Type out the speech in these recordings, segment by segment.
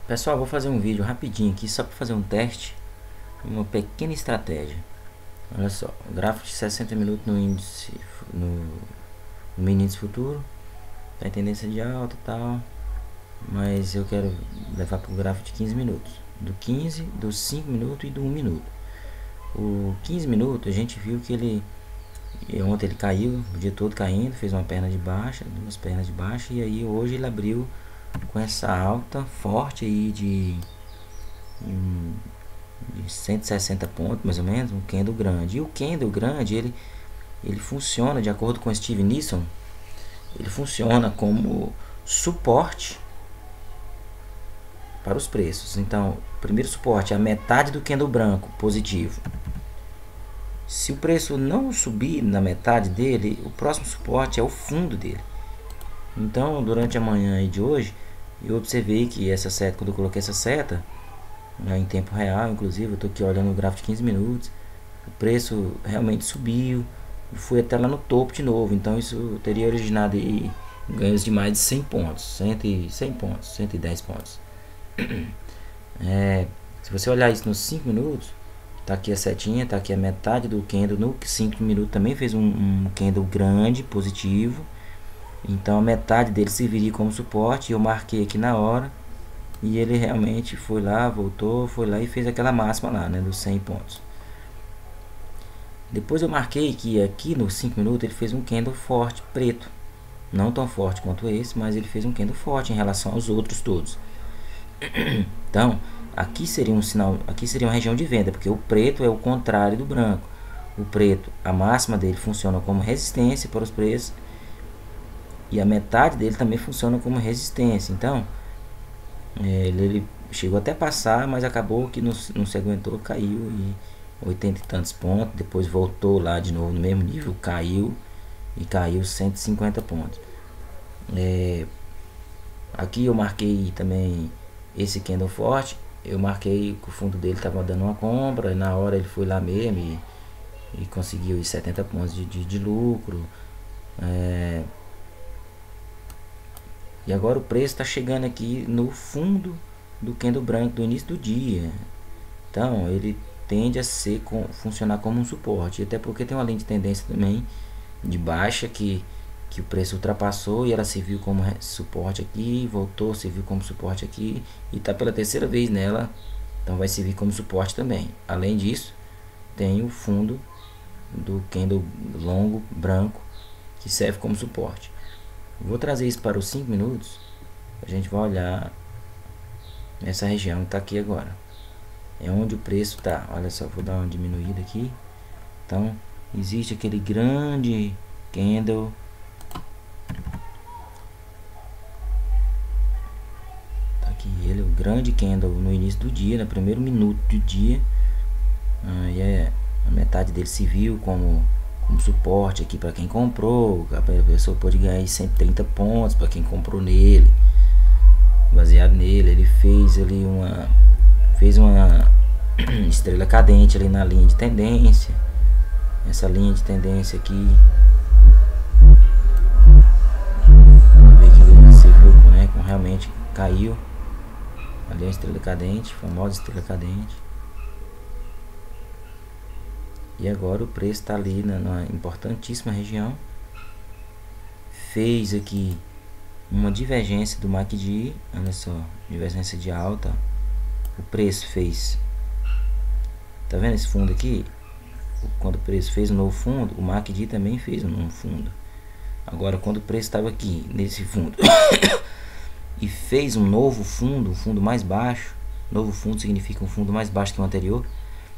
Pessoal, vou fazer um vídeo rapidinho aqui só para fazer um teste, uma pequena estratégia. Olha só, o gráfico de 60 minutos no índice no mini índice futuro tá em tendência de alta e tal, mas eu quero levar para o gráfico de 15 minutos, do 15, dos 5 minutos e do 1 minuto. O 15 minutos a gente viu que ontem ele caiu o dia todo caindo, fez uma perna de baixa, duas pernas de baixa, e aí hoje ele abriu com essa alta forte aí de 160 pontos mais ou menos, um candle grande. E o candle grande ele funciona, de acordo com Steve Nissen, ele funciona como suporte para os preços. Então, o primeiro suporte é a metade do candle branco positivo. Se o preço não subir na metade dele, o próximo suporte é o fundo dele. Então, durante a manhã de hoje, eu observei que essa seta, quando eu coloquei essa seta, em tempo real, inclusive, eu estou aqui olhando o gráfico de 15 minutos, o preço realmente subiu e foi até lá no topo de novo. Então, isso teria originado aí ganhos de mais de 100 pontos, 100 pontos, 110 pontos. Se você olhar isso nos 5 minutos, tá aqui a setinha, tá aqui a metade do candle. No 5 minutos também fez um candle grande, positivo. Então a metade dele serviria como suporte. Eu marquei aqui na hora e ele realmente foi lá, voltou, foi lá e fez aquela máxima lá, né, dos 100 pontos. Depois eu marquei que aqui nos 5 minutos ele fez um candle forte, preto. Não tão forte quanto esse, mas ele fez um candle forte em relação aos outros todos. Então, aqui seria um sinal, aqui seria uma região de venda, porque o preto é o contrário do branco. O preto, a máxima dele funciona como resistência para os preços e a metade dele também funciona como resistência. Então, ele chegou até passar, mas acabou que não se aguentou, caiu e 80 e tantos pontos. Depois voltou lá de novo no mesmo nível, caiu e caiu 150 pontos. Aqui eu marquei também esse candle forte. Eu marquei que o fundo dele estava dando uma compra, e na hora ele foi lá mesmo e conseguiu os 70 pontos de lucro. E agora o preço está chegando aqui no fundo do candle branco do início do dia. Então ele tende a funcionar como um suporte, até porque tem uma linha de tendência também de baixa que o preço ultrapassou e ela serviu como suporte aqui, voltou, serviu como suporte aqui e está pela terceira vez nela, então vai servir como suporte também. Além disso, tem o fundo do candle longo branco que serve como suporte. Vou trazer isso para os 5 minutos, a gente vai olhar nessa região que está aqui agora, é onde o preço está. Olha só, vou dar uma diminuída aqui. Então existe aquele grande candle ele, o grande candle no início do dia, no primeiro minuto do dia, e a metade dele se viu como suporte aqui para quem comprou. A pessoa pode ganhar 130 pontos para quem comprou nele. Baseado nele, ele fez ali uma estrela cadente ali na linha de tendência. Essa linha de tendência aqui, ver que ele se viu, né, como realmente caiu. Ali a estrela cadente, famosa estrela cadente. E agora o preço está ali na importantíssima região. Fez aqui uma divergência do MACD. Olha só, divergência de alta. O preço fez. Tá vendo esse fundo aqui? Quando o preço fez um novo fundo, o MACD também fez um novo fundo. Agora, quando o preço estava aqui nesse fundo e fez um novo fundo, um fundo mais baixo. Novo fundo significa um fundo mais baixo que o anterior.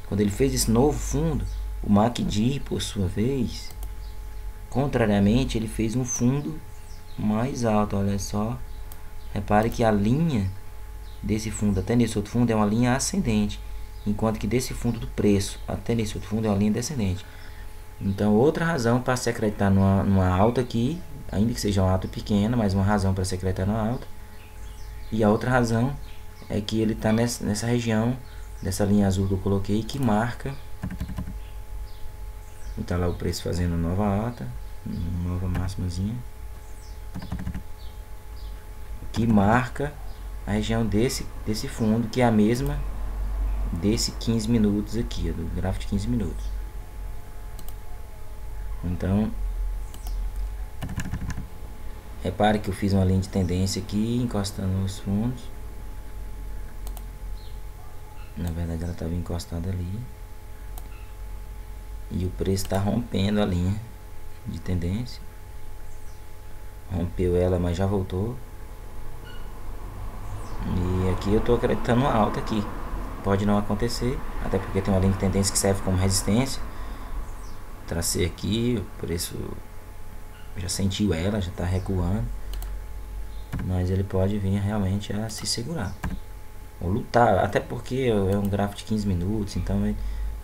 Quando ele fez esse novo fundo, o MACD, por sua vez, contrariamente, ele fez um fundo mais alto. Olha só, repare que a linha desse fundo até nesse outro fundo é uma linha ascendente, enquanto que desse fundo do preço até nesse outro fundo é uma linha descendente. Então, outra razão para se acreditar numa alta aqui, ainda que seja uma alta pequena, mas uma razão para se acreditar numa alta. E a outra razão é que ele está nessa região, dessa linha azul que eu coloquei, que marca. Está lá o preço fazendo nova alta, nova máximazinha, que marca a região desse fundo, que é a mesma desse 15 minutos aqui, do gráfico de 15 minutos. Então, repare que eu fiz uma linha de tendência aqui, encostando nos fundos. Na verdade ela estava encostada ali. E o preço está rompendo a linha de tendência. Rompeu ela, mas já voltou. E aqui eu estou acreditando uma alta aqui. Pode não acontecer, até porque tem uma linha de tendência que serve como resistência. Tracei aqui, o preço já sentiu ela, já está recuando. Mas ele pode vir realmente a se segurar. Ou lutar, até porque é um gráfico de 15 minutos, então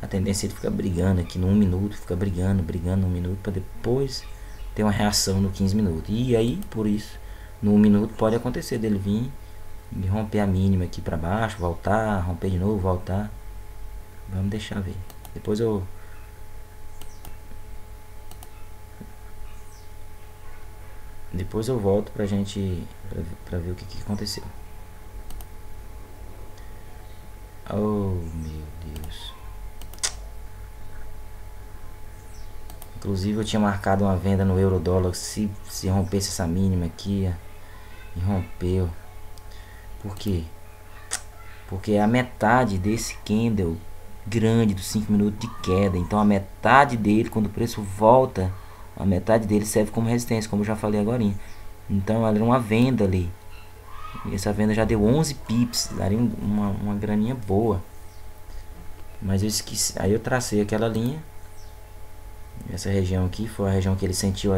a tendência é ele ficar brigando aqui no 1 minuto, fica brigando no 1 minuto, para depois ter uma reação no 15 minutos. E aí, por isso, no 1 minuto pode acontecer dele vir e romper a mínima aqui para baixo, voltar, romper de novo, voltar. Vamos deixar ver. Depois eu volto pra gente pra ver o que aconteceu. Oh meu Deus. Inclusive eu tinha marcado uma venda no euro dólar se rompesse essa mínima aqui, e rompeu. Por quê? Porque é a metade desse candle grande dos 5 minutos de queda. Então a metade dele, quando o preço volta, a metade dele serve como resistência, como eu já falei agora. Então ela era uma venda ali. E essa venda já deu 11 pips, daria uma graninha boa. Mas eu esqueci, aí eu tracei aquela linha. Essa região aqui foi a região que ele sentiu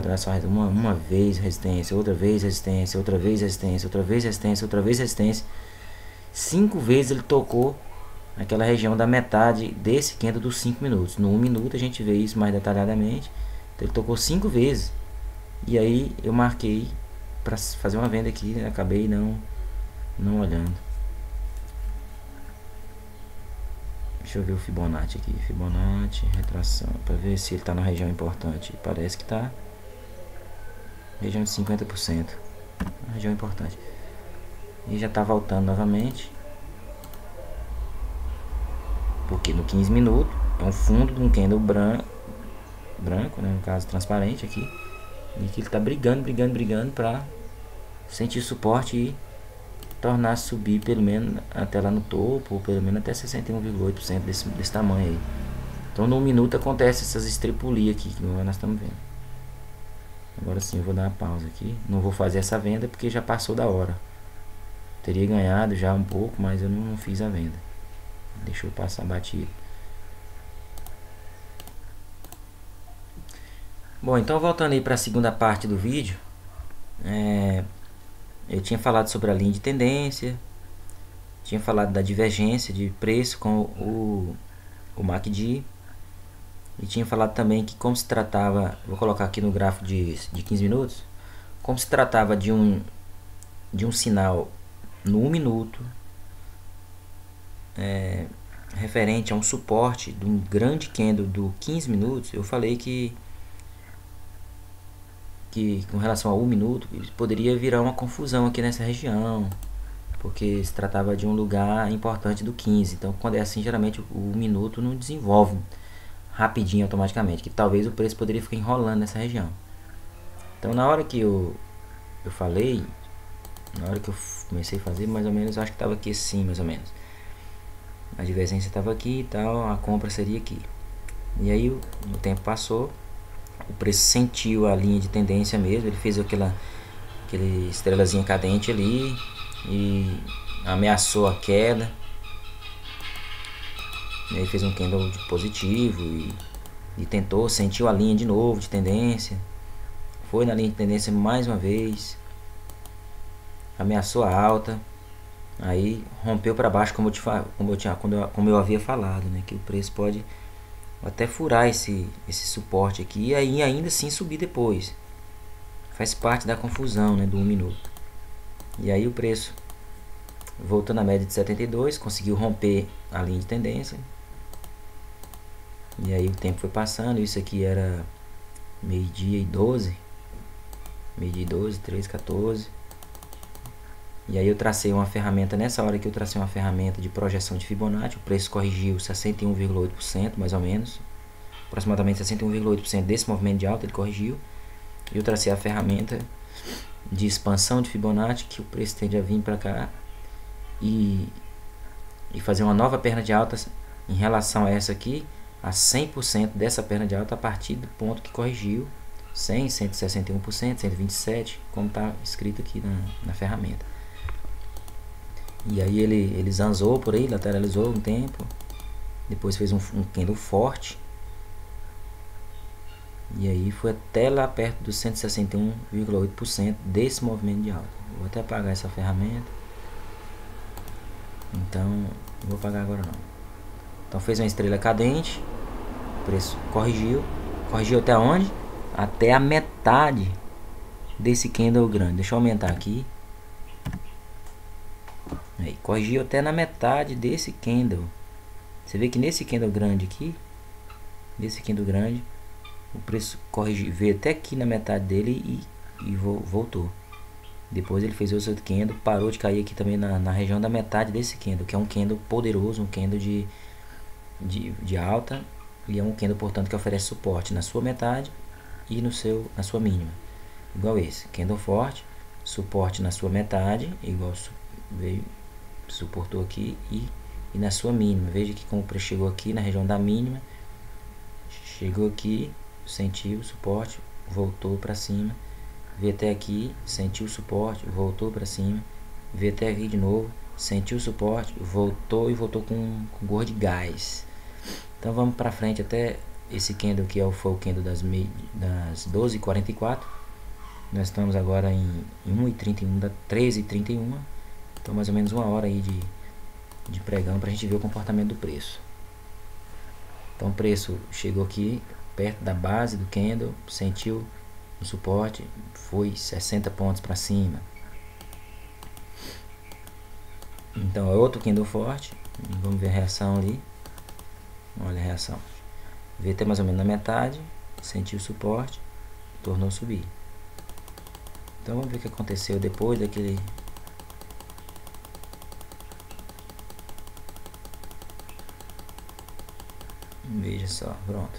uma vez resistência, outra vez resistência, outra vez resistência, outra vez resistência, outra vez resistência. 5 vezes ele tocou aquela região da metade desse candle dos 5 minutos. No 1 minuto a gente vê isso mais detalhadamente. Então ele tocou 5 vezes. E aí eu marquei para fazer uma venda aqui, né? Acabei não olhando. Deixa eu ver o Fibonacci aqui. Fibonacci, retração, para ver se ele está na região importante. Parece que está. Região de 50%. Uma região importante. E já está voltando novamente. Porque no 15 minutos é um fundo de um candle branco, né, no caso transparente aqui. E que ele está brigando para sentir suporte e tornar subir pelo menos até lá no topo, ou pelo menos até 61,8% desse tamanho aí. Então no 1 minuto acontece essas estripulias aqui que nós estamos vendo. Agora sim eu vou dar uma pausa aqui. Não vou fazer essa venda porque já passou da hora. Teria ganhado já um pouco, mas eu não fiz a venda. Deixa eu passar batido. Bom, então voltando aí para a segunda parte do vídeo. Eu tinha falado sobre a linha de tendência. Tinha falado da divergência de preço com o MACD. E tinha falado também que como se tratava, vou colocar aqui no gráfico de 15 minutos, como se tratava de um sinal no 1 minuto, referente a um suporte de um grande candle do 15 minutos, eu falei que com relação ao 1 minuto, poderia virar uma confusão aqui nessa região, porque se tratava de um lugar importante do 15. Então quando é assim, geralmente o 1 minuto não desenvolve rapidinho automaticamente, que talvez o preço poderia ficar enrolando nessa região. Então na hora que eu falei, na hora que eu comecei a fazer, mais ou menos, acho que estava aqui assim, mais ou menos. A divergência estava aqui e tal, a compra seria aqui. E aí o tempo passou, o preço sentiu a linha de tendência mesmo, ele fez aquele estrelazinha cadente ali e ameaçou a queda. E aí fez um candle de positivo e tentou, sentiu a linha de novo de tendência. Foi na linha de tendência mais uma vez, ameaçou a alta, aí rompeu para baixo, como eu havia falado, né, que o preço pode até furar esse suporte aqui e aí ainda assim subir depois. Faz parte da confusão, né, do 1 minuto. E aí o preço voltou na média de 72, conseguiu romper a linha de tendência. E aí o tempo foi passando, isso aqui era meio-dia e 12, 13, 14. E aí eu tracei uma ferramenta, nessa hora que eu tracei uma ferramenta de projeção de Fibonacci, o preço corrigiu 61,8% mais ou menos, aproximadamente 61,8% desse movimento de alta ele corrigiu. E eu tracei a ferramenta de expansão de Fibonacci, que o preço tende a vir para cá e fazer uma nova perna de alta em relação a essa aqui, a 100% dessa perna de alta a partir do ponto que corrigiu, 100, 161%, 127%, como está escrito aqui na ferramenta. E aí ele zanzou por aí, lateralizou um tempo, depois fez um candle forte, e aí foi até lá perto dos 161,8% desse movimento de alta. Vou até apagar essa ferramenta, então não vou apagar agora não. Então fez uma estrela cadente, o preço corrigiu até onde? Até a metade desse candle grande. Deixa eu aumentar aqui. Aí, corrigiu até na metade desse candle. Você vê que nesse candle grande aqui, o preço corrigiu, veio até aqui na metade dele e voltou. Depois ele fez outro candle, parou de cair aqui também na região da metade desse candle, que é um candle poderoso, um candle de alta, e é um candle, portanto, que oferece suporte na sua metade e na sua mínima. Igual esse, candle forte, suporte na sua metade, igual veio, suportou aqui e na sua mínima. Veja que como o preço chegou aqui na região da mínima, chegou aqui, sentiu o suporte, voltou para cima, veio até aqui, sentiu o suporte, voltou para cima, veio até aqui de novo, sentiu o suporte, voltou e voltou com cor de gás. Então vamos para frente até esse candle que foi o candle das 12h44. Nós estamos agora em 1h31 da 13h31. Então mais ou menos uma hora aí de pregão para a gente ver o comportamento do preço. Então o preço chegou aqui perto da base do candle, sentiu o suporte, foi 60 pontos para cima. Então é outro candle forte. Vamos ver a reação ali. Olha a reação. Veio até mais ou menos na metade, sentiu o suporte, tornou a subir. Então vamos ver o que aconteceu depois daquele. Veja só, pronto.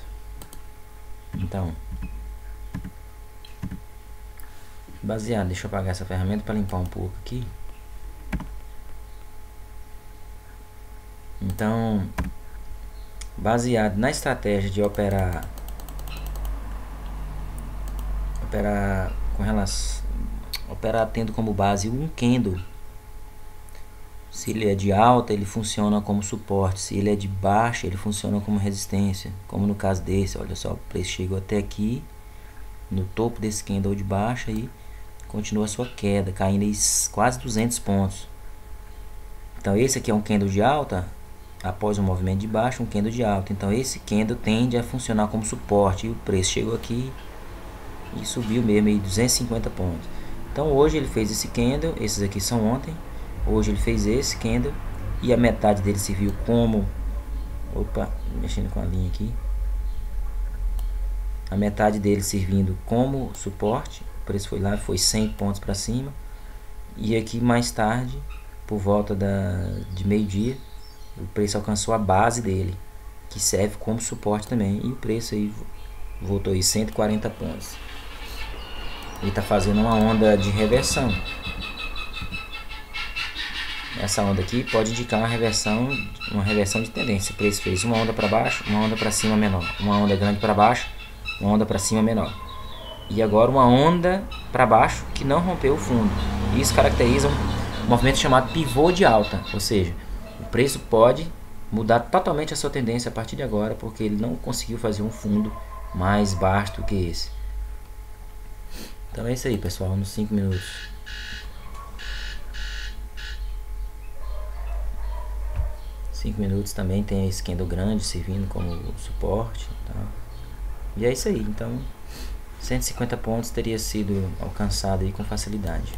Então, baseado, deixa eu apagar essa ferramenta para limpar um pouco aqui. Então, baseado na estratégia de operar com relação, operar tendo como base um candle. Se ele é de alta, ele funciona como suporte. Se ele é de baixa, ele funciona como resistência. Como no caso desse, olha só, o preço chegou até aqui, no topo desse candle de baixa e continua a sua queda, caindo aí quase 200 pontos. Então esse aqui é um candle de alta, após um movimento de baixa, um candle de alta. Então esse candle tende a funcionar como suporte. E o preço chegou aqui e subiu mesmo aí 250 pontos. Então hoje ele fez esse candle, esses aqui são ontem. Hoje ele fez esse candle e a metade dele serviu como, opa, mexendo com a linha aqui, a metade dele servindo como suporte. O preço foi lá, foi 100 pontos para cima, e aqui mais tarde, por volta de meio-dia, o preço alcançou a base dele, que serve como suporte também, e o preço aí voltou aí 140 pontos. Ele está fazendo uma onda de reversão. Essa onda aqui pode indicar uma reversão de tendência. O preço fez uma onda para baixo, uma onda para cima menor, uma onda grande para baixo, uma onda para cima menor, e agora uma onda para baixo que não rompeu o fundo. Isso caracteriza um movimento chamado pivô de alta, ou seja, o preço pode mudar totalmente a sua tendência a partir de agora, porque ele não conseguiu fazer um fundo mais baixo do que esse. Então é isso aí, pessoal, nos 5 minutos. Também tem esse candle grande servindo como suporte, tá? E é isso aí. Então 150 pontos teria sido alcançado aí com facilidade.